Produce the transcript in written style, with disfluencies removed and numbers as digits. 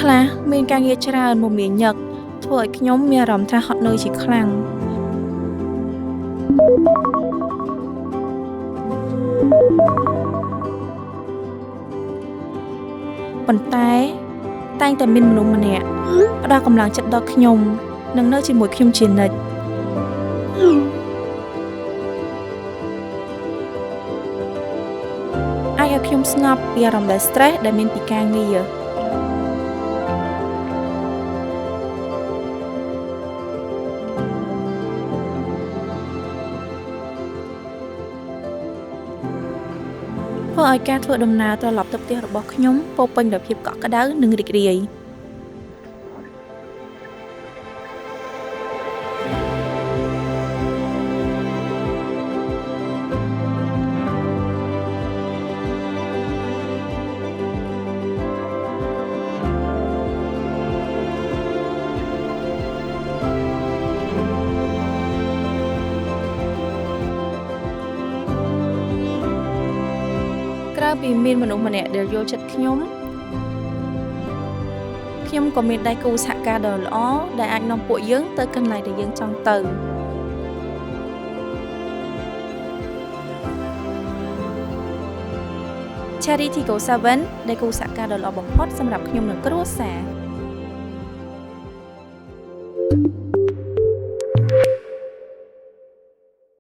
ខ្លះមានការងារច្រើនមមាញឹកធ្វើឲ្យខ្ញុំមានអារម្មណ៍ថាហត់នឿយជាខ្លាំងប៉ុន្តែតែងតែមានមនុស្សម្នាក់ផ្ដល់កម្លាំងចិត្តដល់ខ្ញុំនិងនៅជាមួយខ្ញុំជានិច្ចអាចឲ្យខ្ញុំស្ងប់ពីអារម្មណ៍ដែល stress ដែលមានពីការងារធ្វើឲ្យការធ្វើដំណើរត្រឡប់ទៅផ្ទះរបស់ខ្ញុំពោរពេញដោយភាពកក់ក្ដៅនិងរីករាយក្រៅពីមានមនុស្សម្នាក់ដែលយល់ចិត្តខ្ញុំក៏មានដៃគូសហការដ៏ល្អដែលអាចនាំពួកយើងទៅកន្លែងដែលយើងចង់ទៅ Charity Go 7 ដែលគូសហការដ៏ល្អបំផុតសម្រាប់ខ្ញុំនិងគ្រួសារ